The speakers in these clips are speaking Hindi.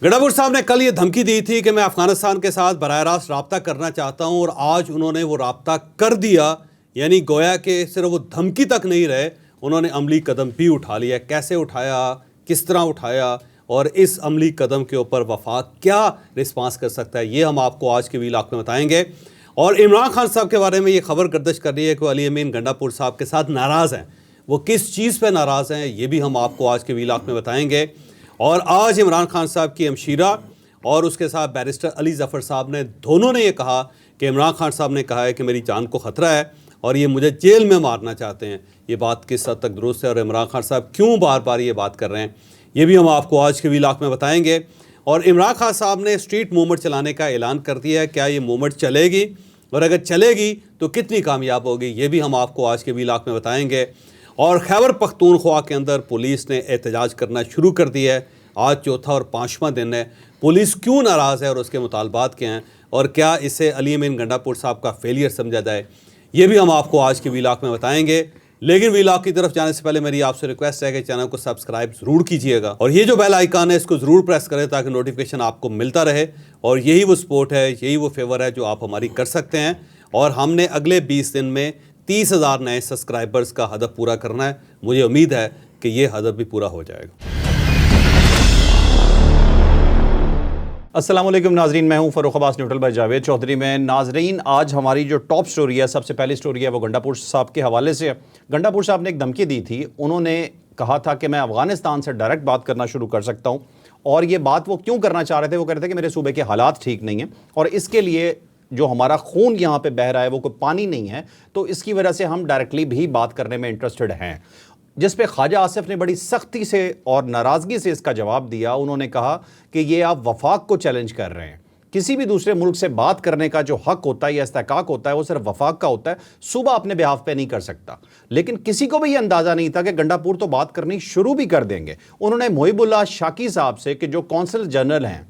गंडापुर साहब ने कल ये धमकी दी थी कि मैं अफगानिस्तान के साथ बराह रास्त रब्ता करना चाहता हूं और आज उन्होंने वो रब्ता कर दिया। यानी गोया कि सिर्फ वो धमकी तक नहीं रहे, उन्होंने अमली कदम भी उठा लिया। कैसे उठाया, किस तरह उठाया और इस अमली कदम के ऊपर वफाक क्या रिस्पांस कर सकता है, ये हम आपको आज के व्लॉग में बताएंगे। और इमरान खान साहब के बारे में ये खबर गर्दिश कर रही है कि अली अमीन गंडापुर साहब के साथ नाराज़ हैं। वो किस चीज़ पर नाराज़ हैं ये भी हम आपको आज के व्लॉग में बताएंगे। और आज इमरान खान साहब की हमशीरा और उसके साथ बैरिस्टर अली ज़फ़र साहब ने दोनों ने ये कहा कि इमरान खान साहब ने कहा है कि मेरी जान को ख़तरा है और ये मुझे जेल में मारना चाहते हैं। ये बात किस हद तक दुरुस्त है और इमरान खान साहब क्यों बार बार ये बात कर रहे हैं, ये भी हम आपको आज के व्लॉग में बताएंगे। और इमरान खान साहब ने स्ट्रीट मूवमेंट चलाने का ऐलान कर दिया है। क्या ये मूवमेंट चलेगी और अगर चलेगी तो कितनी कामयाब होगी, ये भी हम आपको आज के व्लॉग में बताएंगे। और खैबर पख्तूनख्वा के अंदर पुलिस ने एहतजाज करना शुरू कर दिया है। आज चौथा और पाँचवां दिन है। पुलिस क्यों नाराज़ है और उसके मुतालबात क्या हैं और क्या इसे अली अमीन गंडापुर साहब का फेलियर समझा जाए, ये भी हम आपको आज के व्लॉग में बताएंगे। लेकिन व्लॉग की तरफ जाने से पहले मेरी आपसे रिक्वेस्ट है कि चैनल को सब्सक्राइब ज़रूर कीजिएगा और ये जो बेल आइकन है इसको ज़रूर प्रेस करें ताकि नोटिफिकेशन आपको मिलता रहे। और यही वो सपोर्ट है, यही वो फेवर है जो आप हमारी कर सकते हैं। और हमने अगले 20 दिन में 30,000 नए सब्सक्राइबर्स का हदफ पूरा करना है। मुझे उम्मीद है कि ये हदफ भी पूरा हो जाएगा। अस्सलाम वालेकुम नाजरीन, मैं हूं फ़रूख अब्बास न्यूट्रल बाय जावेद चौधरी में। नाजरीन, आज हमारी जो टॉप स्टोरी है, सबसे पहली स्टोरी है वो गंडापुर साहब के हवाले से है। गंडापुर साहब ने एक धमकी दी थी। उन्होंने कहा था कि मैं अफगानिस्तान से डायरेक्ट बात करना शुरू कर सकता हूं। और ये बात वो क्यों करना चाह रहे थे, वो कह रहे थे कि मेरे सूबे के हालात ठीक नहीं हैं और इसके लिए जो हमारा खून यहाँ पे बह रहा है वो कोई पानी नहीं है, तो इसकी वजह से हम डायरेक्टली भी बात करने में इंटरेस्टेड हैं। जिस पे ख्वाजा आसिफ ने बड़ी सख्ती से और नाराज़गी से इसका जवाब दिया। उन्होंने कहा कि ये आप वफाक को चैलेंज कर रहे हैं। किसी भी दूसरे मुल्क से बात करने का जो हक होता है या इस्तेहकाक होता है वो सिर्फ वफाक का होता है, सूबा अपने बिहाफ पे नहीं कर सकता। लेकिन किसी को भी ये अंदाज़ा नहीं था कि गंडापुर तो बात करनी शुरू भी कर देंगे। उन्होंने मोहिबुल्लाह शाकी साहब से, कि जो कौंसल जनरल हैं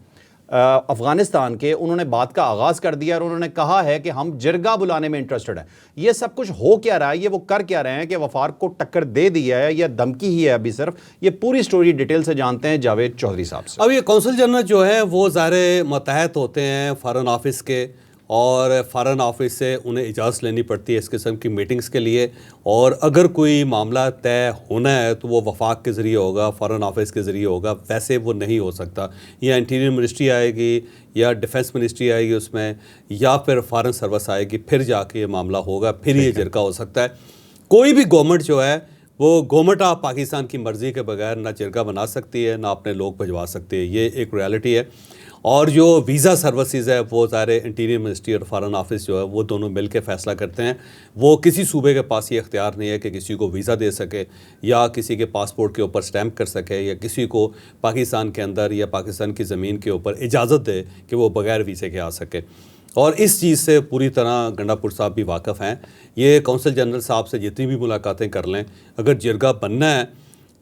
अफ़गानिस्तान के, उन्होंने बात का आगाज़ कर दिया और उन्होंने कहा है कि हम जिरगा बुलाने में इंटरेस्टेड हैं। ये सब कुछ हो क्या रहा है, ये वो कर क्या रहे हैं कि वफाक को टक्कर दे दिया है या धमकी ही है अभी सिर्फ? ये पूरी स्टोरी डिटेल से जानते हैं जावेद चौधरी साहब से। अब ये कौंसल जनरल जो है वो ज़ाहिर मतहत होते हैं फ़ॉरेन ऑफिस के और फ़ॉरेन ऑफिस से उन्हें इजाज़त लेनी पड़ती है इस किस्म की मीटिंग्स के लिए। और अगर कोई मामला तय होना है तो वो वफाक के ज़रिए होगा, फ़ॉरेन ऑफिस के ज़रिए होगा। वैसे वो नहीं हो सकता। या इंटीरियर मिनिस्ट्री आएगी या डिफेंस मिनिस्ट्री आएगी उसमें, या फिर फ़ॉरेन सर्विस आएगी, फिर जाके ये मामला होगा, फिर ये जिरका हो सकता है। कोई भी गवर्नमेंट जो है वो गवर्नमेंट ऑफ पाकिस्तान की मर्ज़ी के बगैर ना जिरका बना सकती है ना अपने लोग भिजवा सकती है। ये एक रियलिटी है। और जो वीज़ा सर्विसेज है वो सारे इंटीरियर मिनिस्ट्री और फ़ॉरेन ऑफिस जो है वो दोनों मिल के फ़ैसला करते हैं। वो किसी सूबे के पास ये इख्तियार नहीं है कि किसी को वीज़ा दे सके या किसी के पासपोर्ट के ऊपर स्टैम्प कर सके या किसी को पाकिस्तान के अंदर या पाकिस्तान की ज़मीन के ऊपर इजाज़त दे कि वो बग़ैर वीज़े के आ सके। और इस चीज़ से पूरी तरह गंडापुर साहब भी वाकिफ़ हैं। ये कौंसल जनरल साहब से जितनी भी मुलाकातें कर लें, अगर जिरगा बनना है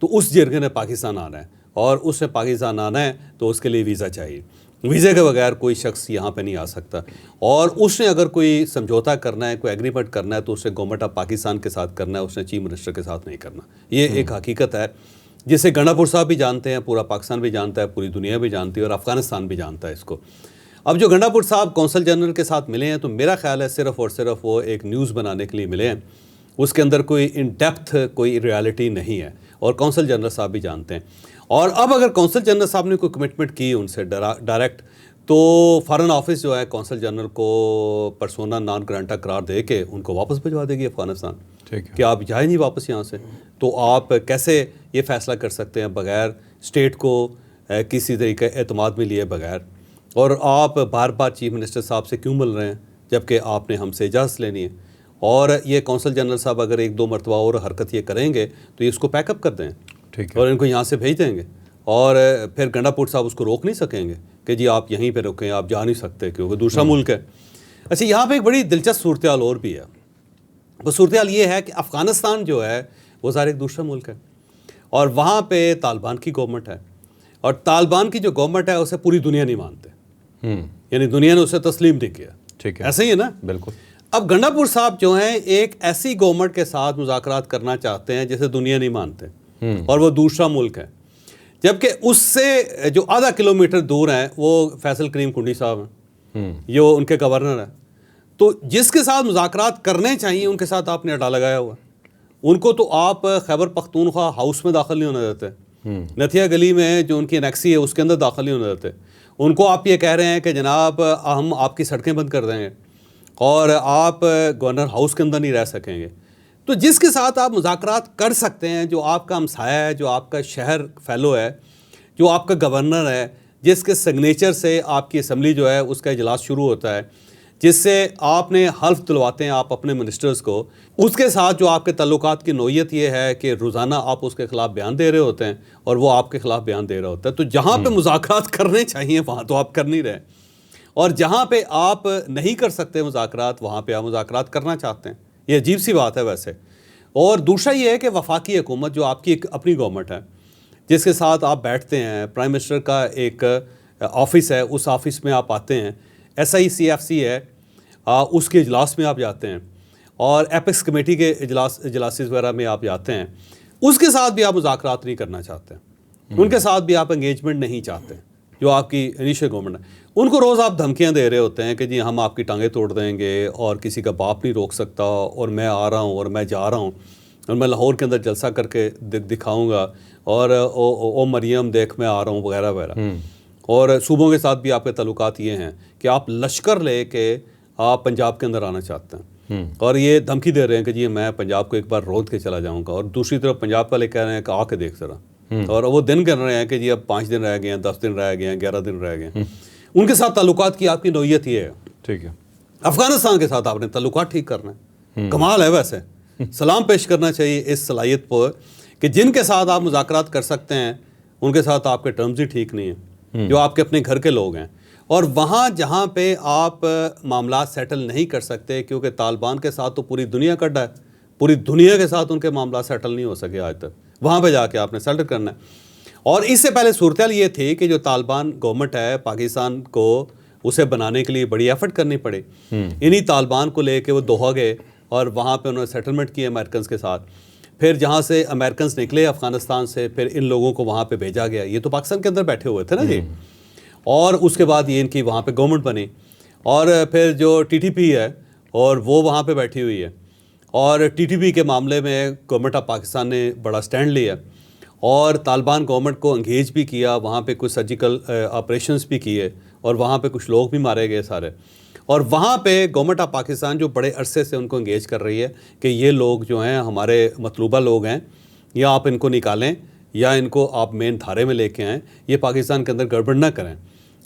तो उस जिरगे ने पाकिस्तान आना है और उसने पाकिस्तान आना है तो उसके लिए वीज़ा चाहिए। वीज़े के बगैर कोई शख्स यहाँ पे नहीं आ सकता। और उसने अगर कोई समझौता करना है, कोई एग्रीमेंट करना है तो उसने गवर्नमेंट ऑफ पाकिस्तान के साथ करना है, उसने चीफ मिनिस्टर के साथ नहीं करना। ये एक हकीकत है जिसे गंडापुर साहब भी जानते हैं, पूरा पाकिस्तान भी जानता है, पूरी दुनिया भी जानती है और अफ़गानिस्तान भी जानता है इसको। अब जो गंडापुर साहब कौंसल जनरल के साथ मिले हैं तो मेरा ख्याल है सिर्फ़ और सिर्फ वो एक न्यूज़ बनाने के लिए मिले हैं। उसके अंदर कोई इन डेप्थ कोई रियलिटी नहीं है और कौंसल जनरल साहब भी जानते हैं। और अब अगर कौंसल जनरल साहब ने कोई कमिटमेंट की उनसे डायरेक्ट, तो फ़ॉरेन ऑफिस जो है कौंसल जनरल को पर्सोना नॉन ग्रांटा करार दे के उनको वापस भिजवा देगी अफ़गानिस्तान। ठीक है कि आप जाए नहीं वापस यहाँ से, तो आप कैसे ये फ़ैसला कर सकते हैं बग़ैर स्टेट को किसी तरीके एतमाद में लिए बगैर। और आप बार बार चीफ मिनिस्टर साहब से क्यों मिल रहे हैं जबकि आपने हमसे इजाज़त लेनी है। और ये कौंसल जनरल साहब अगर एक दो मरतबा और हरकत ये करेंगे तो ये इसको पैकअप कर दें, ठीक है, और इनको यहाँ से भेज देंगे। और फिर गंडापुर साहब उसको रोक नहीं सकेंगे कि जी आप यहीं पे रुकें, आप जा नहीं सकते क्योंकि दूसरा मुल्क है। अच्छा, यहाँ पे एक बड़ी दिलचस्प सूरत हाल और भी है। वो सूरत हाल ये है कि अफ़गानिस्तान जो है वो ज़ाहिर एक दूसरा मुल्क है और वहाँ पे तालिबान की गवर्नमेंट है और तालिबान की जो गवर्नमेंट है उसे पूरी दुनिया नहीं मानते। यानी दुनिया ने उसे तस्लीम नहीं किया। ठीक है, ऐसे ही है ना? बिल्कुल। अब गंडापुर साहब जो हैं एक ऐसी गवर्नमेंट के साथ मुज़ाकरात करना चाहते हैं जिसे दुनिया नहीं मानते और वो दूसरा मुल्क है। जबकि उससे जो आधा किलोमीटर दूर हैं वो फैसल करीम कुंडी साहब हैं, जो उनके गवर्नर हैं। तो जिसके साथ मुज़ाकरात करने चाहिए उनके साथ आपने अड्डा लगाया हुआ। उनको तो आप खैबर पख्तूनख्वा हाउस में दाखिल नहीं होने देते, नथिया गली में जो उनकी एनेक्सी है उसके अंदर दाखिल नहीं होने देते। उनको आप ये कह रहे हैं कि जनाब हम आपकी सड़कें बंद कर देंगे और आप गवर्नर हाउस के अंदर नहीं रह सकेंगे। तो जिसके साथ आप मुज़ाकरात कर सकते हैं, जो आपका हमसाया है, जो आपका शहर फेलो है, जो आपका गवर्नर है, जिसके सिग्नेचर से आपकी असम्बली जो है उसका इजलास शुरू होता है, जिससे आपने हल्फ दिलवाते हैं आप अपने मिनिस्टर्स को, उसके साथ जो आपके ताल्लुकात की नोयत ये है कि रोज़ाना आप उसके ख़िलाफ़ बयान दे रहे होते हैं और वो आपके ख़िलाफ़ बयान दे रहा होता है। तो जहाँ पे मुज़ाकरात करने चाहिए वहाँ तो आप कर नहीं रहे, और जहाँ पे आप नहीं कर सकते मुज़ाकरात वहाँ पे आप मुज़ाकरात करना चाहते हैं। ये अजीब सी बात है वैसे। और दूसरा ये है कि वफाकी हुकूमत जो आपकी एक अपनी गवर्नमेंट है, जिसके साथ आप बैठते हैं, प्राइम मिनिस्टर का एक ऑफ़िस है, उस ऑफ़िस में आप आते हैं, SICFC है, उसके इजलास में आप जाते हैं और एपेक्स कमेटी के इजलास वगैरह में आप जाते हैं, उसके साथ भी आप मुज़ाकरात नहीं करना चाहते, उनके साथ भी आप एंगेजमेंट नहीं चाहते। जो आपकी इनिशियल गवर्नमेंट है उनको रोज़ आप धमकियां दे रहे होते हैं कि जी हम आपकी टांगें तोड़ देंगे और किसी का बाप नहीं रोक सकता और मैं आ रहा हूँ और मैं जा रहा हूँ और मैं लाहौर के अंदर जलसा करके दिखाऊंगा और ओ मरियम देख मैं आ रहा हूँ वगैरह वगैरह। और सूबों के साथ भी आपके ताल्लुकात ये हैं कि आप लश्कर ले के आप पंजाब के अंदर आना चाहते हैं और ये धमकी दे रहे हैं कि जी मैं पंजाब को एक बार रोंद के चला जाऊँगा, और दूसरी तरफ पंजाब वाले कह रहे हैं कि आके देख ज़रा, और वो दिन कर रहे हैं कि जी अब 5 दिन रह गए हैं, 10 दिन रह गए हैं, 11 दिन रह गए हैं। उनके साथ ताल्लुकात की आपकी नोयत ये है। ठीक है, अफगानिस्तान के साथ आपने ताल्लुकात ठीक करना है। कमाल है वैसे, सलाम पेश करना चाहिए इस सलाहियत पर कि जिनके साथ आप मुज़ाकरात कर सकते हैं उनके साथ आपके टर्म्स ही ठीक नहीं है, जो आपके अपने घर के लोग हैं। और वहाँ जहाँ पे आप मामला सेटल नहीं कर सकते, क्योंकि तालिबान के साथ तो पूरी दुनिया कड्डा है, पूरी दुनिया के साथ उनके मामला सेटल नहीं हो सके आज तक, वहाँ पे जाके आपने सेटल करना है। और इससे पहले सूरत ये थी कि जो तालिबान गवर्नमेंट है पाकिस्तान को उसे बनाने के लिए बड़ी एफर्ट करनी पड़ी। इन्हीं तालिबान को लेके वो दोहा गए और वहाँ पे उन्होंने सेटलमेंट किए अमेरिकन के साथ। फिर जहाँ से अमेरिकन निकले अफ़गानिस्तान से, फिर इन लोगों को वहाँ पे भेजा गया। ये तो पाकिस्तान के अंदर बैठे हुए थे ना जी। और उसके बाद ये इनकी वहाँ पे गवर्नमेंट बनी, और फिर जो TTP है और वो वहाँ पे बैठी हुई है, और TTP के मामले में गवर्नमेंट ऑफ पाकिस्तान ने बड़ा स्टैंड लिया और तालिबान गवर्नमेंट को एंगेज भी किया, वहाँ पे कुछ सर्जिकल ऑपरेशंस भी किए और वहाँ पे कुछ लोग भी मारे गए सारे। और वहाँ पे गवर्नमेंट ऑफ पाकिस्तान जो बड़े अरसे से उनको एंगेज कर रही है कि ये लोग जो हैं हमारे मतलूबा लोग हैं, या आप इनको निकालें या इनको आप मेन धारे में लेके आएँ, ये पाकिस्तान के अंदर गड़बड़ ना करें।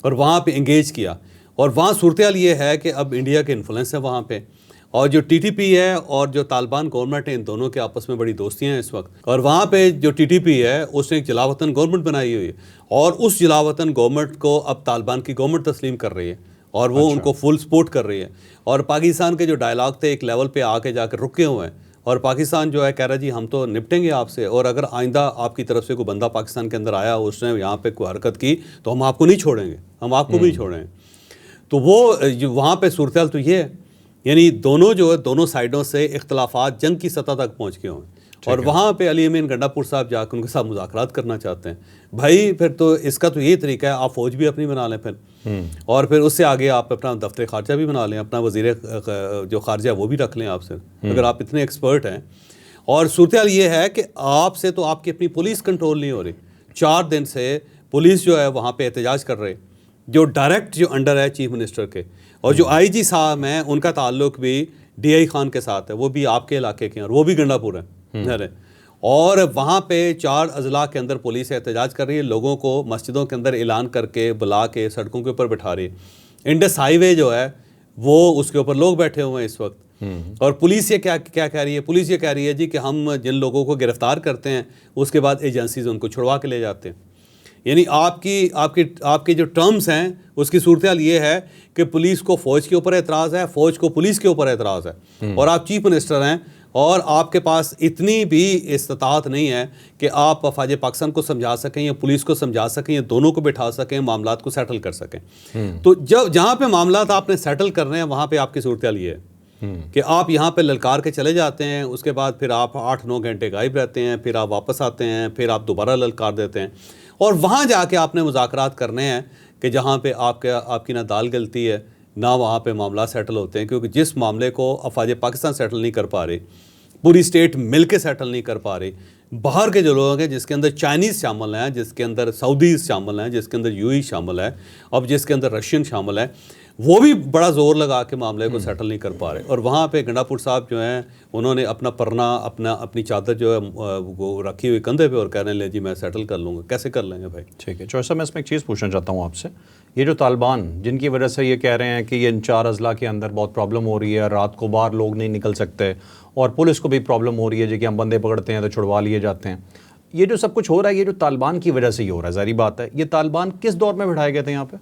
और वहाँ पे एंगेज किया, और वहाँ सूरत हाल ये है कि अब इंडिया के इन्फ्लुएंस है वहाँ पे, और जो TTP है और जो तालिबान गवर्नमेंट है इन दोनों के आपस में बड़ी दोस्तियाँ हैं इस वक्त। और वहाँ पे जो TTP है उसने एक जलावतन गवर्नमेंट बनाई हुई है, और उस जलावतन गवर्नमेंट को अब तालिबान की गवर्नमेंट तस्लीम कर रही है और वो उनको फुल सपोर्ट कर रही है। और पाकिस्तान के जो डायलॉग थे एक लेवल पे आके जाकर रुके हुए हैं, और पाकिस्तान जो है कह रहा है जी हम तो निपटेंगे आपसे, और अगर आइंदा आपकी तरफ से कोई बंदा पाकिस्तान के अंदर आया उसने यहाँ पे कोई हरकत की तो हम आपको नहीं छोड़ेंगे, हम आपको भी नहीं छोड़ेंगे। तो वो जो वहाँ पे सूरत हाल तो ये है, यानी दोनों जो है दोनों साइडों से इख्तलाफात जंग की सतह तक पहुँच गए हैं, और वहाँ पे अली अमीन गंडापुर साहब जाकर उनके साथ मुज़ाकरात करना चाहते हैं। भाई फिर तो इसका तो यही तरीका है, आप फ़ौज भी अपनी बना लें फिर, और फिर उससे आगे आप अपना दफ्तर खारजा भी बना लें, अपना वज़ीर जो खारजा वो भी रख लें आपसे, अगर आप इतने एक्सपर्ट हैं। और सूरत हाल ये है कि आपसे तो आपकी अपनी पुलिस कंट्रोल नहीं हो रही। 4 दिन से पुलिस जो है वहाँ पे एहतजाज कर रहे, जो डायरेक्ट जो अंडर है चीफ मिनिस्टर के, और जो IG साहब हैं उनका ताल्लुक भी DI खान के साथ है, वो भी आपके इलाके के हैं और वो भी गंडापुर है। और वहाँ पे 4 अजला के अंदर पुलिस एहतजाज कर रही है, लोगों को मस्जिदों के अंदर ऐलान करके बुला के सड़कों के ऊपर बैठा रही है। इंडस हाईवे जो है वो उसके ऊपर लोग बैठे हुए हैं इस वक्त। और पुलिस ये क्या कह रही है? पुलिस ये कह रही है जी कि हम जिन लोगों को गिरफ्तार करते हैं उसके बाद एजेंसीज उनको छुड़वा के ले जाते हैं। यानी आपकी जो टर्म्स हैं उसकी सूरत हाल ये है कि पुलिस को फ़ौज के ऊपर एतराज़ है, फ़ौज को पुलिस के ऊपर एतराज़ है, और आप चीफ मिनिस्टर हैं और आपके पास इतनी भी इस्तात नहीं है कि आप वफाज पाकिस्तान को समझा सकें या पुलिस को समझा सकें या दोनों को बिठा सकें, मामलात को सेटल कर सकें। तो जब जहाँ पे मामलात आपने सेटल करने हैं वहाँ पे आपकी सूरत हाल ये है कि आप यहाँ पे ललकार के चले जाते हैं, उसके बाद फिर आप 8-9 घंटे गायब रहते हैं, फिर आप वापस आते हैं, फिर आप दोबारा ललकार देते हैं, और वहाँ जाके आपने मुज़ाकरात करने हैं कि जहाँ पे आपकी ना दाल गलती है ना वहाँ पे मामला सेटल होते हैं, क्योंकि जिस मामले को अफवाज पाकिस्तान सेटल नहीं कर पा रही, पूरी स्टेट मिल के सेटल नहीं कर पा रही, बाहर के जो लोग हैं जिसके अंदर चाइनीज़ शामिल हैं, जिसके अंदर सऊदीज़ शामिल हैं, जिसके अंदर यूएई शामिल है, अब जिसके अंदर रशियन शामिल है, वो भी बड़ा ज़ोर लगा के मामले को सेटल नहीं कर पा रहे। और वहाँ पे गंडापुर साहब जो हैं उन्होंने अपना परना अपनी चादर जो है वो रखी हुई कंधे पे और कह रहे हैं ले जी मैं सेटल कर लूँगा। कैसे कर लेंगे भाई? ठीक है चौधरी साहब, मैं इसमें एक चीज़ पूछना चाहता हूँ आपसे। ये जो तालिबान जिनकी वजह से ये कह रहे हैं कि ये इन 4 अजला के अंदर बहुत प्रॉब्लम हो रही है, रात को बाहर लोग नहीं निकल सकते और पुलिस को भी प्रॉब्लम हो रही है जो कि हम बंदे पकड़ते हैं तो छुड़वा लिए जाते हैं, ये जो सब कुछ हो रहा है ये जो तालिबान की वजह से ही हो रहा है, ज़ाहिर बात है। ये तालिबान किस दौर में बिठाए गए थे यहाँ पे?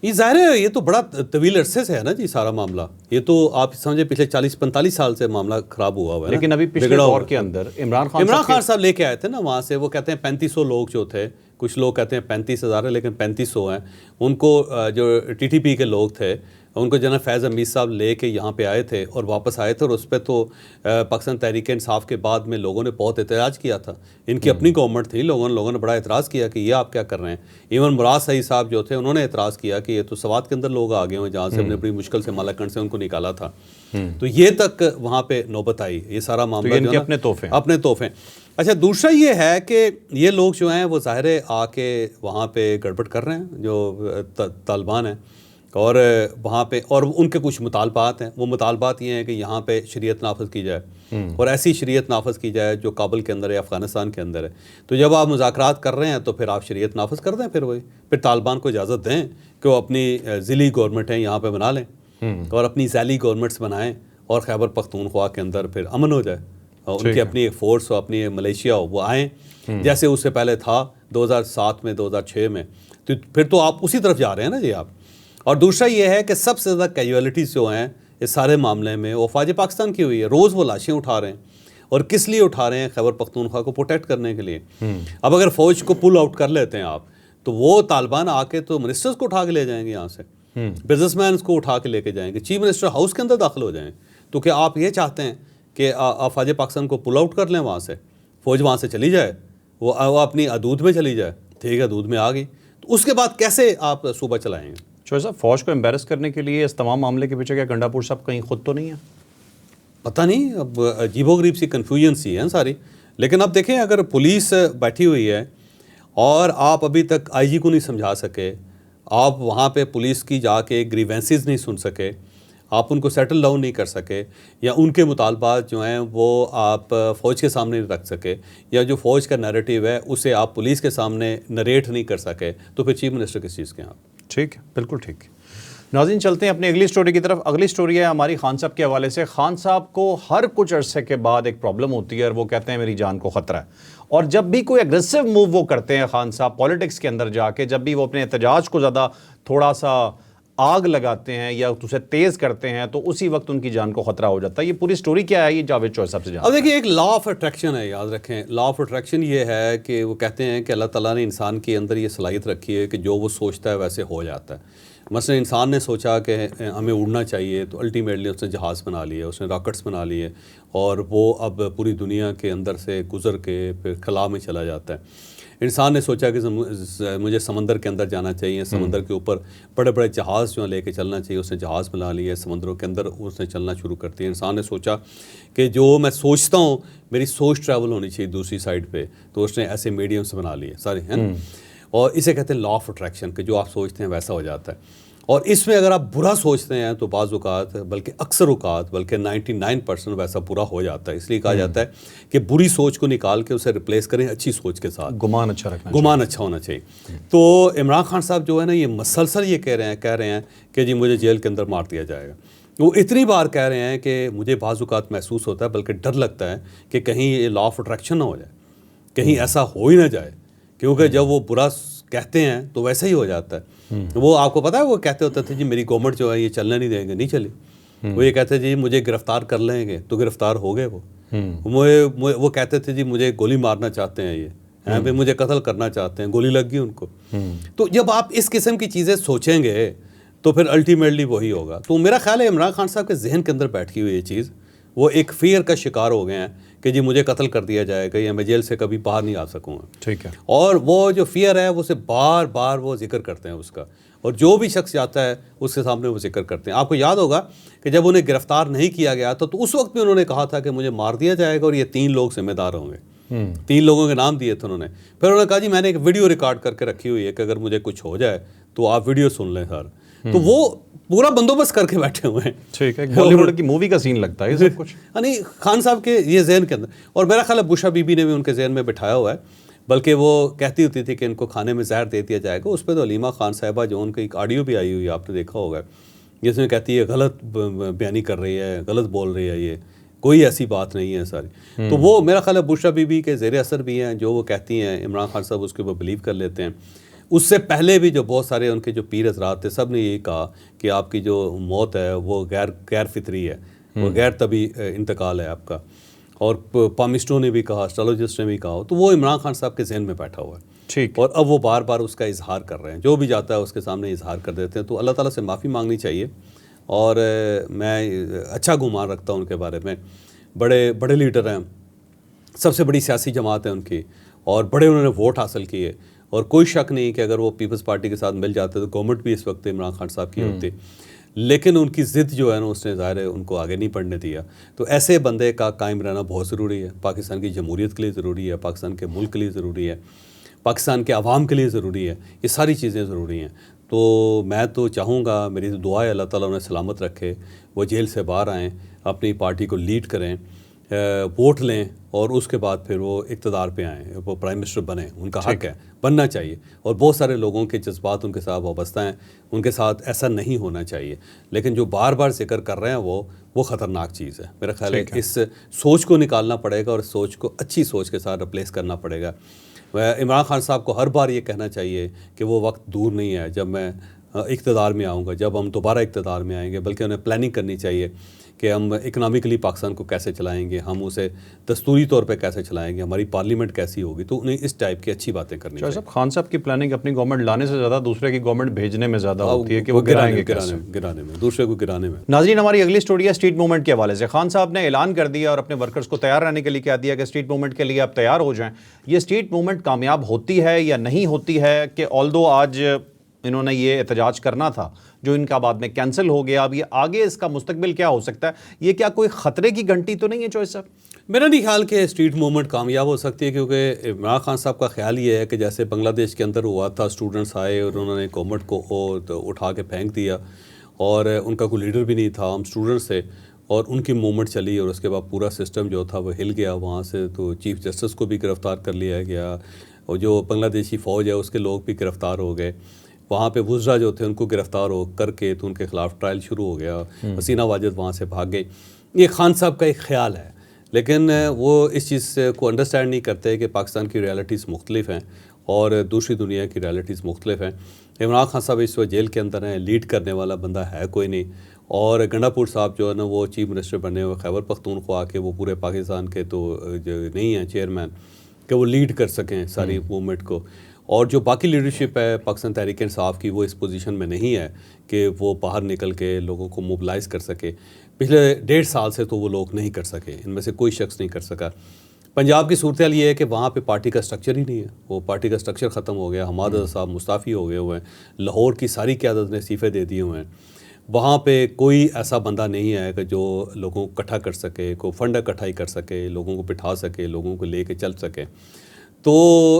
ये ज़ाहिर है ये तो बड़ा तवील अरसे से है ना जी सारा मामला। ये तो आप समझे पिछले 40-45 साल से मामला ख़राब हुआ हुआ है। लेकिन अभी पिछले दौर के अंदर इमरान खान साहब लेके आए थे ना वहाँ से, वो कहते हैं 3500 लोग जो थे, कुछ लोग कहते हैं 35,000 है लेकिन 3500 हैं। उनको जो टीटीपी के लोग थे उनको जनरल फैज़ हमीद साहब लेके यहाँ पे आए थे और वापस आए थे, और उस पर तो पाकिस्तान तहरीक इंसाफ के बाद में लोगों ने बहुत एतराज़ किया था। इनकी अपनी गवर्नमेंट थी, लोगों ने बड़ा एतराज़ किया कि ये आप क्या कर रहे हैं। इवन मुराद सईद साहब जो थे उन्होंने एतराज़ किया कि ये तो सवात के अंदर लोग आ गए हैं जहाँ से हमने बड़ी मुश्किल से मालाकंड से उनको निकाला था। तो ये तक वहाँ पर नौबत आई, ये सारा मामला तो अपने तोहफे। अच्छा, दूसरा ये है कि ये लोग जो हैं वो ज़ाहिर आके वहाँ पे गड़बड़ कर रहे हैं जो तालिबान हैं, और वहाँ पे और उनके कुछ मुतालबात हैं। वो मुतालबात ये हैं कि यहाँ पे शरीयत नाफज की जाए और ऐसी शरीयत नाफज की जाए जो काबुल के अंदर है, अफ़गानिस्तान के अंदर है। तो जब आप मुज़ाकरात कर रहे हैं तो फिर आप शरीयत नाफज कर दें, फिर तालिबान को इजाज़त दें कि वो अपनी ज़िली गवर्नमेंट हैं यहाँ पर बना लें और अपनी ज़ैली गवर्नमेंट्स बनाएँ और खैबर पख्तूनख्वा के अंदर फिर अमन हो जाए और उनकी अपनी एक फ़ोर्स हो, अपनी मलेशिया हो, वो आएँ जैसे उससे पहले था 2007 में 2006 में। तो फिर तो आप उसी तरफ जा रहे हैं ना जी आप। और दूसरा ये है कि सबसे ज़्यादा कैजुअलिटीज़ जो हैं इस सारे मामले में वो फ़ौज पाकिस्तान की हुई है। रोज़ वो लाशें उठा रहे हैं, और किस लिए उठा रहे हैं? खैबर पख्तूनख्वा को प्रोटेक्ट करने के लिए। अब अगर फ़ौज को पुल आउट कर लेते हैं आप, तो वो तालिबान आके तो मिनिस्टर्स को उठा के ले जाएंगे यहाँ से, बिजनेसमैन को उठा के लेके जाएंगे, चीफ मिनिस्टर हाउस के अंदर दाखिल हो जाएंगे। तो क्या आप ये चाहते हैं कि फ़ौज पाकिस्तान को पुल आउट कर लें वहाँ से, फ़ौज वहाँ से चली जाए, वो अपनी हदूद में चली जाए, ठीक है, हदूद में आ गई, तो उसके बाद कैसे आप सूबा चलाएंगे? चौधरी साहब, फ़ौज को एम्बेरस करने के लिए इस तमाम मामले के पीछे क्या गंडापुर साहब कहीं खुद तो नहीं है? पता नहीं, अब अजीबोगरीब सी कन्फ्यूजन सी है सारी। लेकिन अब देखें, अगर पुलिस बैठी हुई है और आप अभी तक आईजी को नहीं समझा सके, आप वहाँ पे पुलिस की जाके ग्रीवेंसेस नहीं सुन सके, आप उनको सेटल डाउन नहीं कर सके, या उनके मुतालबात जो हैं वो आप फ़ौज के सामने नहीं रख सके, या जो फ़ौज का नैरेटिव है उसे आप पुलिस के सामने नरेट नहीं कर सके, तो फिर चीफ मिनिस्टर किस चीज़ के हैं आप? ठीक है, बिल्कुल ठीक है। नाज़रीन, चलते हैं अपनी अगली स्टोरी की तरफ। अगली स्टोरी है हमारी खान साहब के हवाले से। खान साहब को हर कुछ अरसे के बाद एक प्रॉब्लम होती है और वो कहते हैं मेरी जान को ख़तरा है, और जब भी कोई एग्रेसिव मूव वो करते हैं खान साहब पॉलिटिक्स के अंदर जाके, जब भी वो अपने एहतजाज को ज़्यादा थोड़ा सा आग लगाते हैं या उसे तेज़ करते हैं, तो उसी वक्त उनकी जान को ख़तरा हो जाता है। ये पूरी स्टोरी क्या है, ये जावेद चौधरी साहब से जानते हैं। अब देखिए, एक लॉ ऑफ अट्रैक्शन है, याद रखें। लॉ ऑफ अट्रैक्शन ये है कि वो कहते हैं कि अल्लाह ताला ने इंसान के अंदर ये सलाहियत रखी है कि जो वो सोचता है वैसे हो जाता है। मसलन इंसान ने सोचा कि हमें उड़ना चाहिए, तो अल्टीमेटली उसने जहाज़ बना लिए, उसने रॉकेट्स बना लिए, और वो अब पूरी दुनिया के अंदर से गुज़र के फिर खला में चला जाता है। इंसान ने सोचा कि मुझे समंदर के अंदर जाना चाहिए, समंदर के ऊपर बड़े बड़े जहाज़ जो लेके चलना चाहिए, उसने जहाज़ बना लिए, समंदरों के अंदर उसने चलना शुरू कर दिया। इंसान ने सोचा कि जो मैं सोचता हूँ मेरी सोच ट्रैवल होनी चाहिए दूसरी साइड पे, तो उसने ऐसे मीडियम्स बना लिए सारे, हैं। और इसे कहते हैं लॉ ऑफ अट्रैक्शन, कि जो आप सोचते हैं वैसा हो जाता है। और इसमें अगर आप बुरा सोचते हैं तो बाज़ औक़ात, बल्कि अक्सर औक़ात, बल्कि 99% वैसा बुरा हो जाता है। इसलिए कहा जाता है कि बुरी सोच को निकाल के उसे रिप्लेस करें अच्छी सोच के साथ। गुमान अच्छा रखना, गुमान अच्छा होना चाहिए। तो इमरान खान साहब जो है ना, ये मसलसल ये कह रहे हैं कि जी मुझे जेल के अंदर मार दिया जाएगा। वो इतनी बार कह रहे हैं कि मुझे बाज़ औक़ात महसूस होता है, बल्कि डर लगता है कि कहीं ये लॉ ऑफ अट्रैक्शन ना हो जाए, कहीं ऐसा हो ही ना जाए, क्योंकि जब वो बुरा कहते हैं तो वैसा ही हो जाता है। वो आपको पता है, वो कहते होते थे जी मेरी गवर्नमेंट जो है ये चलने नहीं देंगे, नहीं चली। वो ये कहते जी मुझे गिरफ्तार कर लेंगे, तो गिरफ्तार हो गए वो। वो कहते थे जी मुझे गोली मारना चाहते हैं, ये भाई मुझे कत्ल करना चाहते हैं, गोली लग गई उनको। तो जब आप इस किस्म की चीज़ें सोचेंगे तो फिर अल्टीमेटली वही होगा। तो मेरा ख्याल है इमरान खान साहब के जहन के अंदर बैठी हुई ये चीज़, वो एक फियर का शिकार हो गए हैं कि जी मुझे कत्ल कर दिया जाएगा या मैं जेल से कभी बाहर नहीं आ सकूँगा। ठीक है। और वो जो फियर है वो उसे बार बार वो जिक्र करते हैं उसका, और जो भी शख्स जाता है उसके सामने वो जिक्र करते हैं। आपको याद होगा कि जब उन्हें गिरफ्तार नहीं किया गया तो उस वक्त भी उन्होंने कहा था कि मुझे मार दिया जाएगा और ये 3 लोग जिम्मेदार होंगे। 3 लोगों के नाम दिए थे उन्होंने। फिर उन्होंने कहा जी मैंने एक वीडियो रिकॉर्ड करके रखी हुई है कि अगर मुझे कुछ हो जाए तो आप वीडियो सुन लें सर। तो वो पूरा बंदोबस्त करके बैठे हुए हैं। ठीक है, बॉलीवुड की मूवी का सीन लगता है ये सब कुछ। नहीं, खान साहब के ये जहन के अंदर, और मेरा ख्याल है बुशा बीबी ने भी उनके जहन में बिठाया हुआ है, बल्कि वो कहती होती थी कि इनको खाने में जहर दे दिया जाएगा। उस पर तो अलीमा खान साहिबा जो उनकी एक ऑडियो भी आई हुई है, आपने देखा होगा, जिसमें कहती है गलत बयानी कर रही है, गलत बोल रही है, ये कोई ऐसी बात नहीं है सारी। तो वो मेरा ख्याल है बुशरा बीबी के ज़ेर असर भी हैं, जो वो कहती हैं इमरान खान साहब उसके ऊपर बिलीव कर लेते हैं। उससे पहले भी जो बहुत सारे उनके जो पीर हज़रात थे, सब ने यही कहा कि आपकी जो मौत है वो गैर फितरी है, वो गैर तभी इंतकाल है आपका। और पामिस्टो ने भी कहा, एस्ट्रोलॉजिस्ट ने भी कहा। तो वो इमरान खान साहब के जहन में बैठा हुआ है। ठीक। और अब वो बार बार उसका इजहार कर रहे हैं, जो भी जाता है उसके सामने इजहार कर देते हैं। तो अल्लाह ताला से माफ़ी मांगनी चाहिए। और मैं अच्छा गुमान रखता हूँ उनके बारे में। बड़े बड़े लीडर हैं, सबसे बड़ी सियासी जमात है उनकी, और बड़े उन्होंने वोट हासिल किए। और कोई शक नहीं कि अगर वो पीपल्स पार्टी के साथ मिल जाते तो गवर्नमेंट भी इस वक्त इमरान खान साहब की होती। लेकिन उनकी ज़िद जो है ना, उसने ज़ाहिर है उनको आगे नहीं बढ़ने दिया। तो ऐसे बंदे का कायम रहना बहुत ज़रूरी है। पाकिस्तान की जमहूरियत के लिए ज़रूरी है, पाकिस्तान के मुल्क के लिए ज़रूरी है, पाकिस्तान के आवाम के लिए ज़रूरी है। ये सारी चीज़ें ज़रूरी हैं। तो मैं तो चाहूँगा, मेरी तो दुआ है अल्लाह ताला उन्हें सलामत रखे, वो जेल से बाहर आएँ, अपनी पार्टी को लीड करें, वोट लें, और उसके बाद फिर वो इक़्तिदार पे आएँ, वो प्राइम मिनिस्टर बने। उनका हक़ है, बनना चाहिए। और बहुत सारे लोगों के जज्बात उनके साथ वाबस्ता हैं, उनके साथ ऐसा नहीं होना चाहिए। लेकिन जो बार बार जिक्र कर रहे हैं वो ख़तरनाक चीज़ है। मेरा ख्याल है इस सोच को निकालना पड़ेगा और इस सोच को अच्छी सोच के साथ रिप्लेस करना पड़ेगा। इमरान खान साहब को हर बार ये कहना चाहिए कि वो वक्त दूर नहीं है जब मैं इक़्तिदार में आऊँगा, जब हम दोबारा इक़्तिदार में आएंगे, बल्कि उन्हें प्लानिंग करनी चाहिए कि हम इकनॉमिकली पाकिस्तान को कैसे चलाएंगे, हम उसे दस्तूरी तौर पे कैसे चलाएंगे, हमारी पार्लियामेंट कैसी होगी। तो उन्हें इस टाइप की अच्छी बातें करनी चाहिए। साहब, खान साहब की प्लानिंग अपनी गवर्नमेंट लाने से ज़्यादा दूसरे की गवर्नमेंट भेजने में ज़्यादा होती है कि वो गिराने में, दूसरे को गिराने में। नाज़रीन, हमारी अगली स्टोरी है स्ट्रीट मूवमेंट के हवाले से। खान साहब ने ऐलान कर दिया और अपने वर्कर्स को तैयार रहने के लिए कह दिया कि स्ट्रीट मूवमेंट के लिए आप तैयार हो जाएं। ये स्ट्रीट मूवमेंट कामयाब होती है या नहीं होती है कि ऑल्दो आज इन्होंने ये एहतजाज करना था जो इनका बाद में कैंसिल हो गया, अब ये आगे इसका मुस्तकबिल क्या हो सकता है? ये क्या कोई ख़तरे की घंटी तो नहीं है चॉइस साहब? मेरा नहीं ख्याल कि स्ट्रीट मूवमेंट कामयाब हो सकती है, क्योंकि इमरान खान साहब का ख्याल ये है कि जैसे बांग्लादेश के अंदर हुआ था, स्टूडेंट्स आए और उन्होंने गवर्नमेंट को तो उठा के फेंक दिया, और उनका कोई लीडर भी नहीं था, हम स्टूडेंट्स थे, और उनकी मूवमेंट चली, और उसके बाद पूरा सिस्टम जो था वो हिल गया वहाँ से। तो चीफ जस्टिस को भी गिरफ़्तार कर लिया गया, और जो बांग्लादेशी फ़ौज है उसके लोग भी गिरफ़्तार हो गए। वहाँ पे वुज़रा जो थे उनको गिरफ़्तार हो करके तो उनके ख़िलाफ़ ट्रायल शुरू हो गया। हसीना वाजिद वहाँ से भाग गई। ये खान साहब का एक ख़्याल है, लेकिन वो इस चीज़ को अंडरस्टैंड नहीं करते कि पाकिस्तान की रियलिटीज़ मुख्तलिफ हैं और दूसरी दुनिया की रियलिटीज़ मुख्तलिफ हैं। इमरान खान साहब इस वक्त जेल के अंदर हैं, लीड करने वाला बंदा है कोई नहीं। और गंडापुर साहब जो है ना, वो चीफ मिनिस्टर बने हुए खैबर पख्तूनख्वा के, वो पूरे पाकिस्तान के तो जो नहीं हैं चेयरमैन कि वो लीड कर सकें सारी मूवमेंट को। और जो बाकी लीडरशिप है पाकिस्तान तहरीक इंसाफ की, वो इस पोजीशन में नहीं है कि वो बाहर निकल के लोगों को मोबिलाइज़ कर सके। पिछले 1.5 साल से तो वो लोग नहीं कर सके, इनमें से कोई शख्स नहीं कर सका। पंजाब की सूरत हाल ये है कि वहाँ पे पार्टी का स्ट्रक्चर ही नहीं है, वो पार्टी का स्ट्रक्चर ख़त्म हो गया। हमाद अज़हर साहब मुस्ताफ़ी हो गए हुए हैं, लाहौर की सारी क़यादत ने इस्तीफ़े दे दिए हुए हैं। वहाँ पे कोई ऐसा बंदा नहीं है कि जो लोगों को इकट्ठा कर सके, को फंड इकट्ठाई कर सके, लोगों को बिठा सके, लोगों को ले कर चल सके। तो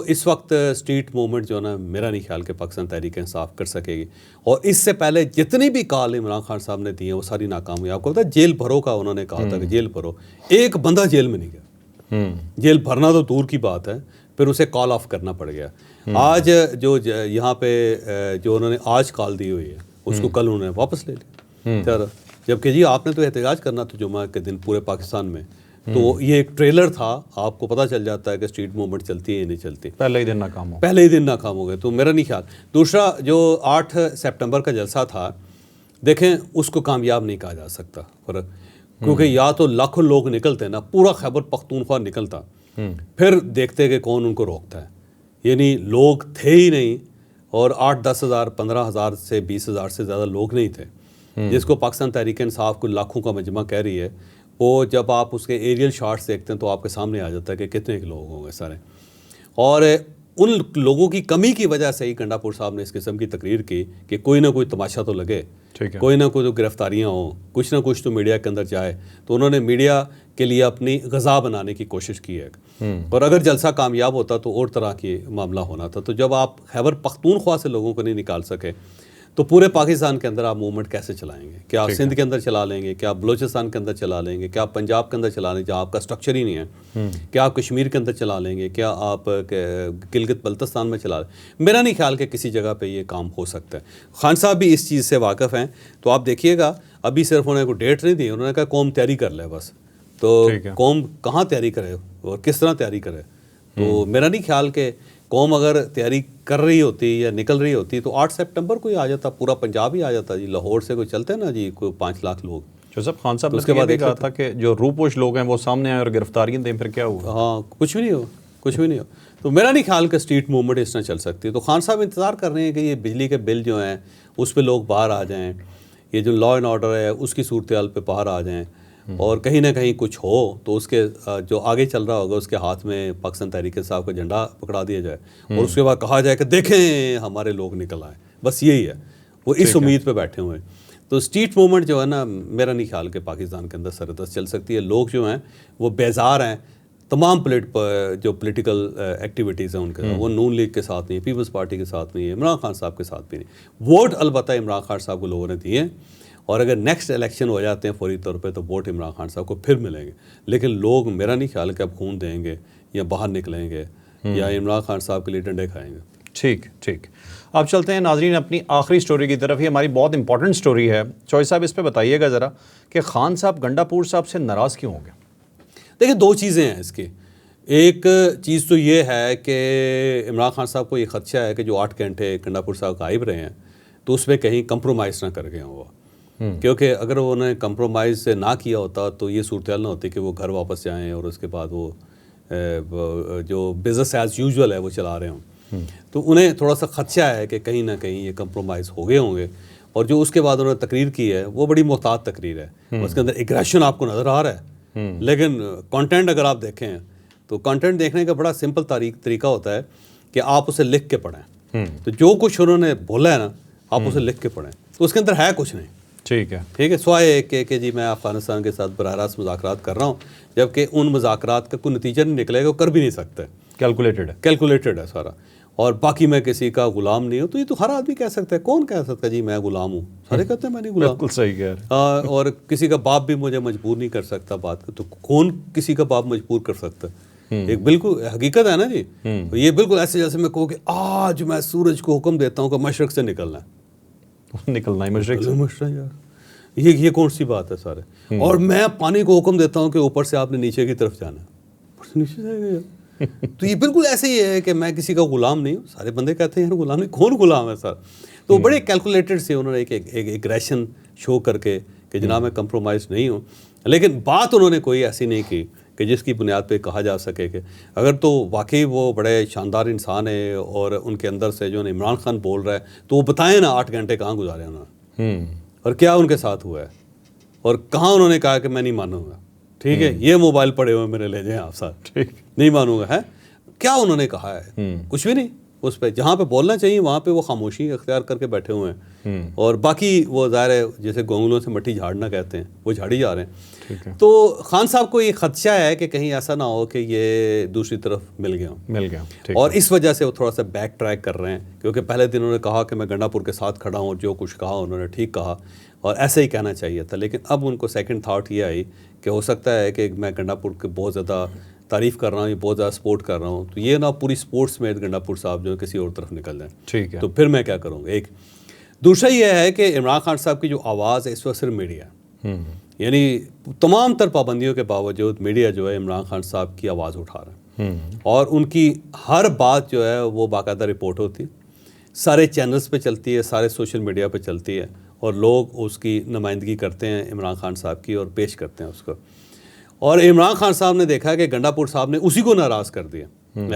इस वक्त स्ट्रीट मूवमेंट जो है ना, मेरा नहीं ख्याल कि पाकिस्तान तहरीक इंसाफ कर सकेगी। और इससे पहले जितनी भी कॉल इमरान खान साहब ने दी है वो सारी नाकाम हुई। आपको पता है जेल भरो का उन्होंने कहा था कि जेल भरो, एक बंदा जेल में नहीं गया। जेल भरना तो दूर की बात है, फिर उसे कॉल ऑफ करना पड़ गया। आज जो यहाँ पे जो उन्होंने आज कॉल दी हुई है उसको कल उन्होंने वापस ले लिया। जबकि जी आपने तो एहतजाज करना था जुमा के दिन पूरे पाकिस्तान में, तो ये एक ट्रेलर था, आपको पता चल जाता है कि स्ट्रीट मूवमेंट चलती है या नहीं चलती। पहले ही दिन नाकाम हो गए। तो मेरा नहीं ख्याल। दूसरा जो 8 सितंबर का जलसा था, देखें उसको कामयाब नहीं कहा जा सकता फ़र्क, क्योंकि या तो लाखों लोग निकलते ना, पूरा खैबर पख्तूनख्वा निकलता, फिर देखते कि कौन उनको रोकता है। यानी लोग थे ही नहीं, और 8-10 हज़ार 15 हज़ार से 20 हज़ार से ज़्यादा लोग नहीं थे, जिसको पाकिस्तान तहरीक इंसाफ को लाखों का मजमा कह रही है। वो जब आप उसके एरियल शॉट्स देखते हैं तो आपके सामने आ जाता है कि कितने लोग होंगे सारे। और उन लोगों की कमी की वजह से ही गंडापुर साहब ने इस किस्म की तकरीर की कि कोई ना कोई तमाशा तो लगे, कोई ना कोई तो गिरफ्तारियाँ हों, कुछ ना कुछ तो मीडिया के अंदर जाए। तो उन्होंने मीडिया के लिए अपनी गज़ा बनाने की कोशिश की है। और अगर जलसा कामयाब होता तो और तरह की मामला होना था। तो जब आप खैबर पख्तूनख्वा से लोगों को नहीं निकाल सके तो पूरे पाकिस्तान के अंदर आप मूवमेंट कैसे चलाएंगे? क्या आप सिंध के अंदर चला लेंगे? क्या आप बलूचिस्तान के अंदर चला लेंगे? क्या आप पंजाब के अंदर चला लेंगे जहाँ आपका स्ट्रक्चर ही नहीं है? क्या आप कश्मीर के अंदर चला लेंगे? क्या आप गिलगित बल्तिस्तान में चला लेंगे? मेरा नहीं ख्याल कि किसी जगह पे ये काम हो सकता है। खान साहब भी इस चीज़ से वाकिफ़ हैं। तो आप देखिएगा, अभी सिर्फ उन्होंने कोई डेट नहीं दी, उन्होंने कहा कौम तैयारी कर ले बस। तो कौम कहाँ तैयारी करे और किस तरह तैयारी करे? तो मेरा नहीं ख्याल कि कौम अगर तैयारी कर रही होती या निकल रही होती तो 8 सितंबर को ही आ जाता, पूरा पंजाब ही आ जाता जी। लाहौर से कोई चलते ना जी, कोई 5 लाख लोग। जोसेफ खान साहब ने उसके बाद कहा था कि जो रूपोश लोग हैं वो सामने आए और गिरफ्तारियां दें, फिर क्या हुआ? हाँ, कुछ भी नहीं हो, कुछ भी नहीं हो। तो मेरा नहीं ख्याल कि स्ट्रीट मूवमेंट इस तरह चल सकती है। तो खान साहब इंतज़ार कर रहे हैं कि ये बिजली के बिल जो हैं उस पर लोग बाहर आ जाएँ, ये जो लॉ एंड ऑर्डर है उसकी सूरत हाल पर बाहर आ जाएँ, और कहीं ना कहीं कुछ हो तो उसके जो आगे चल रहा होगा उसके हाथ में पाकिस्तान तहरीक इंसाफ का झंडा पकड़ा दिया जाए और उसके बाद कहा जाए कि देखें हमारे लोग निकल आए। बस यही है, वो इस उम्मीद पे बैठे हुए हैं। तो स्ट्रीट मूवमेंट जो है ना, मेरा नहीं ख्याल कि पाकिस्तान के अंदर सरदस्त चल सकती है। लोग जो हैं वो बेजार हैं, तमाम जो पॉलिटिकल एक्टिविटीज़ हैं उनके, वो नून लीग के साथ नहीं है, पीपल्स पार्टी के साथ नहीं है, इमरान खान साहब के साथ भी नहीं। वोट अलबत्ता इमरान खान साहब को लोगों ने दिए, और अगर नेक्स्ट इलेक्शन हो जाते हैं फौरी तौर पे तो वोट इमरान खान साहब को फिर मिलेंगे। लेकिन लोग, मेरा नहीं ख्याल कि अब खून देंगे या बाहर निकलेंगे या इमरान खान साहब के लिए डंडे खाएंगे। ठीक ठीक, अब चलते हैं नाजरीन अपनी आखिरी स्टोरी की तरफ। ये हमारी बहुत इंपॉर्टेंट स्टोरी है। चौधरी साहब इस पे बताइएगा ज़रा कि खान साहब गंडापुर साहब से नाराज़ क्यों होंगे? देखिए, दो चीज़ें हैं इसकी। एक चीज़ तो ये है कि इमरान खान साहब को ये खदशा है कि जो 8 घंटे गंडापुर साहब गायब रहे हैं तो उसमें कहीं कंप्रोमाइज़ ना कर गए हों वो। क्योंकि अगर उन्होंने कंप्रोमाइज़ ना किया होता तो ये सूरत हाल ना होती कि वो घर वापस जाएं और उसके बाद वो जो बिज़नेस एज़ यूजुअल है वो चला रहे हों। तो उन्हें थोड़ा सा खदशा है कि कहीं ना कहीं ये कंप्रोमाइज़ हो गए होंगे। और जो उसके बाद उन्होंने तकरीर की है वो बड़ी मोहतात तकरीर है, उसके अंदर एग्रेशन आपको नज़र आ रहा है, लेकिन कंटेंट अगर आप देखें तो कंटेंट देखने का बड़ा सिंपल तरीका होता है कि आप उसे लिख के पढ़ें। तो जो कुछ उन्होंने बोला है ना, आप उसे लिख के पढ़ें, तो उसके अंदर है कुछ नहीं। ठीक है, स्वाय कि जी मैं अफगानिस्तान के साथ बराह रास्त मुज़ाकरात कर रहा हूँ, जबकि उन मुज़ाकरात का कोई नतीजा नहीं निकलेगा, वो कर भी नहीं सकते। कैलकुलेटेड है सारा। और बाकी मैं किसी का गुलाम नहीं हूँ, तो ये तो हर आदमी कह सकता है। कौन कह सकता है जी मैं गुलाम हूँ? सारे कहते हैं मैं नहीं गुलाम। बिल्कुल सही कह रहे हैं। और किसी का बाप भी मुझे मजबूर नहीं कर सकता बात का, तो कौन किसी का बाप मजबूर कर सकता है? एक बिल्कुल हकीकत है ना जी। ये बिल्कुल ऐसे जैसे मैं कहूँ कि आज मैं सूरज को हुक्म देता हूँ कि मशरक से निकलना है, निकलना ही मशरक से। यार ये कौन सी बात है सारे? और मैं पानी को हुक्म देता हूँ कि ऊपर से आपने नीचे की तरफ जाना है, ऊपर से नीचे जाएगा यार। तो ये बिल्कुल ऐसे ही है कि मैं किसी का गुलाम नहीं हूँ। सारे बंदे कहते हैं यार गुलाम नहीं, कौन गुलाम है सर? तो बड़े कैलकुलेटेड से उन्होंने एक एग्रेशन शो करके कि जनाब मैं कंप्रोमाइज़ नहीं हूँ। लेकिन बात उन्होंने कोई ऐसी नहीं की कि जिसकी बुनियाद पे कहा जा सके कि अगर तो वाकई वो बड़े शानदार इंसान है और उनके अंदर से जो इमरान खान बोल रहा है, तो वो बताएं ना 8 घंटे कहाँ गुजारे उन्होंने और क्या उनके साथ हुआ है और कहाँ उन्होंने कहा कि मैं नहीं मानूंगा। ठीक है, ये मोबाइल पड़े हुए मेरे ले जाएं आप साथ, ठीक नहीं मानूंगा है। क्या उन्होंने कहा है? कुछ भी नहीं। उस पर जहाँ पे बोलना चाहिए वहाँ पे वो खामोशी अख्तियार करके बैठे हुए हैं, और बाकी वो ज़ाहिर है जैसे गोंगलों से मट्टी झाड़ना कहते हैं, वो झाड़ी जा रहे हैं। तो खान साहब को ये खदशा है कि कहीं ऐसा ना हो कि ये दूसरी तरफ मिल गया, और इस वजह से वो थोड़ा सा बैक ट्रैक कर रहे हैं। क्योंकि पहले दिन उन्होंने कहा कि मैं गंडापुर के साथ खड़ा हूँ, जो कुछ कहा उन्होंने ठीक कहा और ऐसे ही कहना चाहिए था। लेकिन अब उनको सेकंड थाट ये आई कि हो सकता है कि मैं गंडापुर के बहुत ज़्यादा तारीफ़ कर रहा हूँ, बहुत ज़्यादा सपोर्ट कर रहा हूँ, तो ये ना पूरी स्पोर्ट्स में गंडापुर साहब जो किसी और तरफ निकल जाए, ठीक है, तो फिर मैं क्या करूँगा। एक दूसरा ये है कि इमरान खान साहब की जो आवाज़ है इस वक्त सिर्फ मीडिया, यानी तमाम तर पाबंदियों के बावजूद मीडिया जो है इमरान खान साहब की आवाज़ उठा रहा है, और उनकी हर बात जो है वो बाकायदा रिपोर्ट होती है, सारे चैनल्स पे चलती है, सारे सोशल मीडिया पे चलती है, और लोग उसकी नुमाइंदगी करते हैं इमरान खान साहब की और पेश करते हैं उसको। और इमरान खान साहब ने देखा कि गंडापुर साहब ने उसी को नाराज़ कर दिया,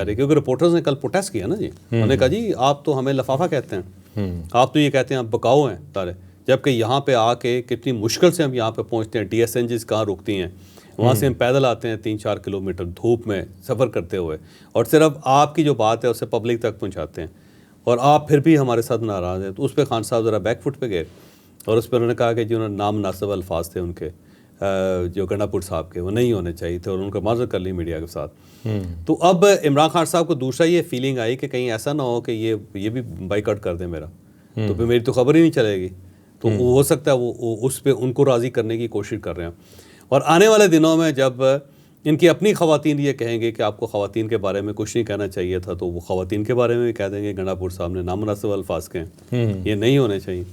क्योंकि रिपोर्टर्स ने कल प्रोटेस्ट किया ना जी। उन्होंने कहा जी आप तो हमें लफाफा कहते हैं, आप तो ये कहते हैं आप बकाऊ हैं सारे, जबकि यहाँ पे आके कितनी मुश्किल से हम यहाँ पे पहुँचते हैं, DSNGs कहाँ रुकती हैं, वहाँ से हम पैदल आते हैं 3-4 किलोमीटर धूप में सफ़र करते हुए, और सिर्फ आपकी जो बात है उसे पब्लिक तक पहुँचाते हैं, और आप फिर भी हमारे साथ नाराज़ हैं। तो उस पर खान साहब ज़रा बैक फुट पे गए और उस पर उन्होंने कहा कि जो नामनासिब अल्फाज थे उनके जो गंडापुर साहब के, वो नहीं होने चाहिए थे, और उनका माजरत कर ली मीडिया के साथ। तो अब इमरान खान साहब को दूसरा ये फीलिंग आई कि कहीं ऐसा ना हो कि ये भी बाइकआउट कर दें मेरा, तो फिर मेरी तो खबर ही नहीं चलेगी। तो वो हो सकता है वो उस पर उनको राज़ी करने की कोशिश कर रहे हैं। और आने वाले दिनों में जब इनकी अपनी ख़वातीन ये कहेंगे कि आपको ख़वातीन के बारे में कुछ नहीं कहना चाहिए था, तो वो ख़वातीन के बारे में भी कह देंगे गंडापुर साहब ने नामुनासिब अल्फाज के ये नहीं होने चाहिए।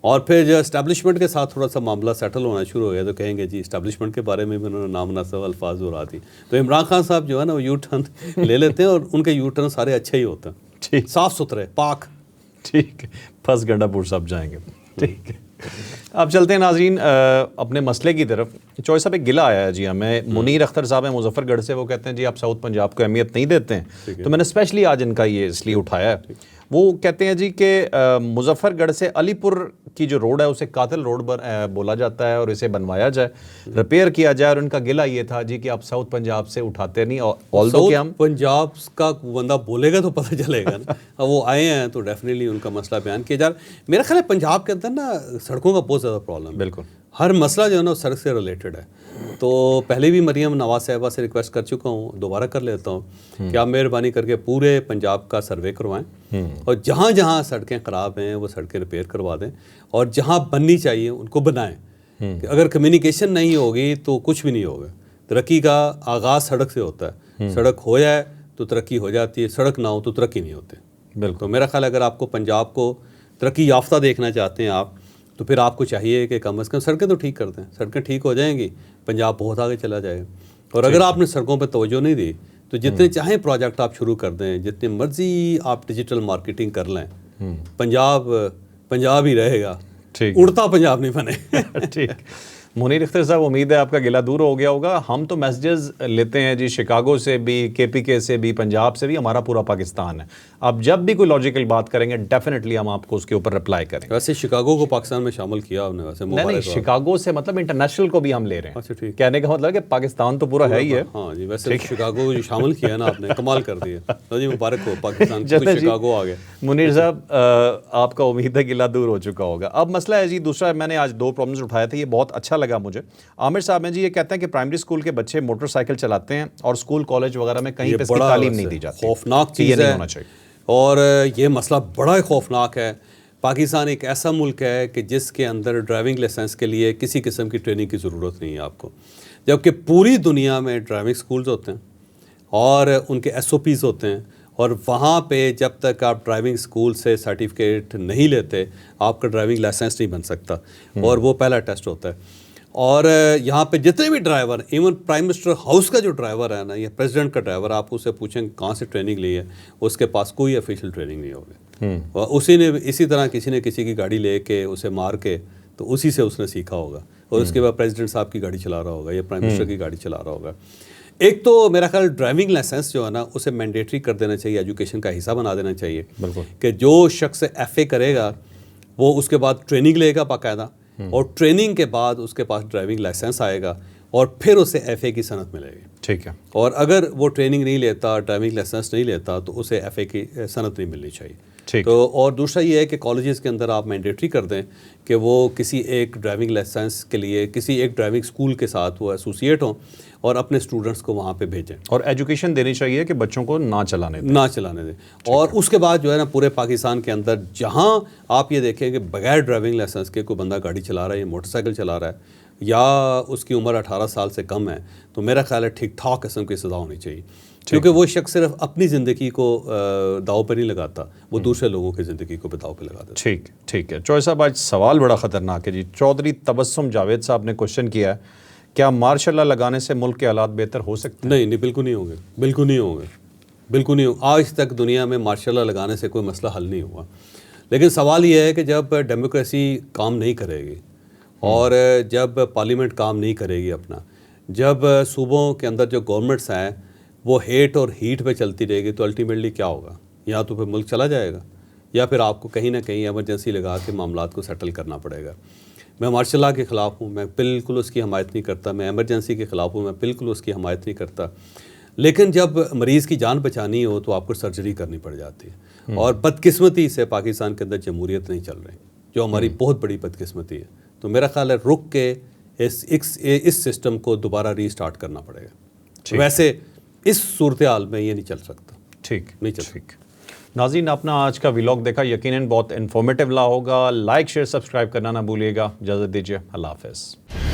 और फिर जो इस्टेब्लिशमेंट के साथ थोड़ा सा मामला सेटल होना शुरू हो गया तो कहेंगे जी इस्टेब्लिशमेंट के बारे में भी उन्होंने नामुनासिब अल्फाज उड़ा दी। तो इमरान खान साहब जो है ना वो यू टर्न ले लेते हैं, और उनके यू टर्न सारे अच्छे ही होते हैं, ठीक, साफ़ सुथरे, पाक। ठीक है, फर्स्ट गंडापुर साहब जाएंगे। ठीक है, अब चलते हैं नाजरीन अपने मसले की तरफ। चौधरी साहब एक गिला आया है जी हमें, मुनीर अख्तर साहब हैं मुजफ्फरगढ़ से, वो कहते हैं जी आप साउथ पंजाब को अहमियत नहीं देते हैं, तो मैंने स्पेशली आज इनका ये इसलिए उठाया है। वो कहते हैं जी कि मुजफ्फरगढ़ से अलीपुर की जो रोड है उसे कातिल रोड बोला जाता है, और इसे बनवाया जाए, रिपेयर किया जाए। और उनका गिला ये था जी कि आप साउथ पंजाब से उठाते नहीं, ऑल्दो कि हम पंजाब का बंदा बोलेगा तो पता चलेगा ना। अब वो आए हैं तो डेफिनेटली उनका मसला बयान किया जा रहा है। मेरा ख्याल है पंजाब के अंदर ना सड़कों का बहुत ज़्यादा प्रॉब्लम है। बिल्कुल, हर मसला जो है ना सड़क से रिलेटेड है। तो पहले भी मरियम नवाज साहिबा से रिक्वेस्ट कर चुका हूँ, दोबारा कर लेता हूँ कि आप मेहरबानी करके पूरे पंजाब का सर्वे करवाएं, और जहाँ जहाँ सड़कें ख़राब हैं वो सड़कें रिपेयर करवा दें, और जहाँ बननी चाहिए उनको बनाएं। कि अगर कम्युनिकेशन नहीं होगी तो कुछ भी नहीं होगा। तरक्की का आगाज़ सड़क से होता है, सड़क हो जाए तो तरक्की हो जाती है, सड़क ना हो तो तरक्की नहीं होती। बिल्कुल। तो मेरा ख्याल अगर आपको पंजाब को तरक्की याफ्ता देखना चाहते हैं आप, तो फिर आपको चाहिए कि कम से कम सड़कें तो ठीक कर दें। सड़कें ठीक हो जाएंगी, पंजाब बहुत आगे चला जाएगा। और अगर आपने सड़कों पर तवज्जो नहीं दी तो जितने चाहें प्रोजेक्ट आप शुरू कर दें, जितनी मर्जी आप डिजिटल मार्केटिंग कर लें, पंजाब ही रहेगा, उड़ता पंजाब नहीं बने। ठीक, मुनीर अख्तर साहब उम्मीद है आपका गिला दूर हो गया होगा। हम तो मैसेजेस लेते हैं जी शिकागो से भी, KPK से भी, पंजाब से भी, हमारा पूरा पाकिस्तान है। आप जब भी कोई लॉजिकल बात करेंगे डेफिनेटली हम आपको उसके ऊपर रिप्लाई करेंगे। वैसे शिकागो को पाकिस्तान में शामिल किया आपने? वैसे नहीं, शिकागो से मतलब इंटरनेशनल को भी हम ले रहे हैं। अच्छा, ठीक। कहने का मतलब कि पाकिस्तान तो पूरा है ही है। हाँ जी, वैसे शिकागो जो शामिल किया ना आपने, कमाल कर दिया जी, मुबारक हो पाकिस्तान को, शिकागो आ गया। मुनीर साहब आपका उम्मीद है गिला दूर हो चुका होगा। अब मसला है जी दूसरा, मैंने आज 2 प्रॉब्लम्स उठाए थे, ये बहुत अच्छा लगा मुझे। आमिर साहब हैं जी, ये कहते हैं कि प्राइमरी स्कूल के बच्चे मोटरसाइकिल चलाते हैं और स्कूल कॉलेज वगैरह में कहीं पे इसकी तालीम नहीं दी जाती। खौफनाक चीज़ है, होना चाहिए। और ये मसला बड़ा खौफनाक है। पाकिस्तान एक ऐसा मुल्क है कि जिसके अंदर ड्राइविंग लाइसेंस के लिए किसी किस्म की ट्रेनिंग की ज़रूरत नहीं है आपको, जबकि पूरी दुनिया में ड्राइविंग स्कूल्स होते हैं और उनके SOPs होते हैं, और वहाँ पे जब तक आप ड्राइविंग स्कूल से सर्टिफिकेट नहीं लेते आपका ड्राइविंग लाइसेंस नहीं बन सकता, और वो पहला टेस्ट होता है। और यहाँ पे जितने भी driver, even prime minister house का जो ड्राइवर है ना, या प्रेसिडेंट का ड्राइवर, आप उससे पूछें कहाँ से ट्रेनिंग ली है, उसके पास कोई ऑफिशियल ट्रेनिंग नहीं होगी। और उसी ने इसी तरह किसी ने किसी की गाड़ी लेके उसे मार के तो उसी से उसने सीखा होगा, और उसके बाद प्रेसिडेंट साहब की गाड़ी चला रहा होगा या प्राइम मिनिस्टर की गाड़ी चला रहा होगा। एक तो मेरा ख्याल ड्राइविंग लाइसेंस जो है ना उसे मैंडेटरी कर देना चाहिए, एजुकेशन का हिस्सा बना देना चाहिए कि जो शख्स FA करेगा वो उसके बाद ट्रेनिंग लेगा बाकायदा, और ट्रेनिंग के बाद उसके पास ड्राइविंग लाइसेंस आएगा और फिर उसे FA की सनत मिलेगी। ठीक है। और अगर वो ट्रेनिंग नहीं लेता, ड्राइविंग लाइसेंस नहीं लेता, तो उसे FA की सनत नहीं मिलनी चाहिए। तो और दूसरा ये है कि कॉलेजेस के अंदर आप मैंडेटरी कर दें कि वो किसी एक ड्राइविंग लाइसेंस के लिए किसी एक ड्राइविंग स्कूल के साथ वो एसोसिएट हों और अपने स्टूडेंट्स को वहाँ पे भेजें, और एजुकेशन देनी चाहिए कि बच्चों को ना चलाने दें। और उसके बाद जो है ना पूरे पाकिस्तान के अंदर जहाँ आप ये देखें कि बगैर ड्राइविंग लाइसेंस के कोई बंदा गाड़ी चला रहा है या मोटरसाइकिल चला रहा है या उसकी उम्र 18 साल से कम है, तो मेरा ख्याल है ठीक ठाक किस्म की सज़ा होनी चाहिए, क्योंकि वो शख्स सिर्फ अपनी ज़िंदगी को दाव पर नहीं लगाता, वो दूसरे लोगों की ज़िंदगी को भी दाव पर लगा देता। ठीक है। चौधरी साहब आज सवाल बड़ा ख़तरनाक है जी। चौधरी तबस्सुम जावेद साहब ने क्वेश्चन किया है, क्या मार्शल लॉ लगाने से मुल्क के हालात बेहतर हो सकते हैं? नहीं, बिल्कुल नहीं होंगे, बिल्कुल नहीं होंगे। आज तक दुनिया में मार्शल लॉ लगाने से कोई मसला हल नहीं हुआ। लेकिन सवाल ये है कि जब डेमोक्रेसी काम नहीं करेगी और जब पार्लियामेंट काम नहीं करेगी अपना, जब सूबों के अंदर जो गवर्नमेंट्स हैं वो हेट और हीट पे चलती रहेगी, तो अल्टीमेटली क्या होगा? या तो फिर मुल्क चला जाएगा या फिर आपको कहीं ना कहीं एमरजेंसी लगा के मामलात को सेटल करना पड़ेगा। मैं मार्शल लॉ के ख़िलाफ़ हूँ, मैं बिल्कुल उसकी हमायत नहीं करता। मैं एमरजेंसी के ख़िलाफ़ हूँ, मैं बिल्कुल उसकी हमायत नहीं करता। लेकिन जब मरीज़ की जान बचानी हो तो आपको सर्जरी करनी पड़ जाती है। और बदकिस्मती से पाकिस्तान के अंदर जमहूरियत नहीं चल रही, जो हमारी बहुत बड़ी बदकिस्मती है। तो मेरा ख्याल है रुक के इस सिस्टम को दोबारा रीस्टार्ट करना पड़ेगा। वैसे इस सूरत हाल में ये नहीं चल सकता। ठीक, नहीं चल सकता। नाज़रीन, आपने आज का व्लॉग देखा, यकीनन बहुत इन्फॉर्मेटिव रहा होगा। लाइक शेयर सब्सक्राइब करना ना भूलिएगा। इजाज़त दीजिए, अल्लाह हाफ़िज़।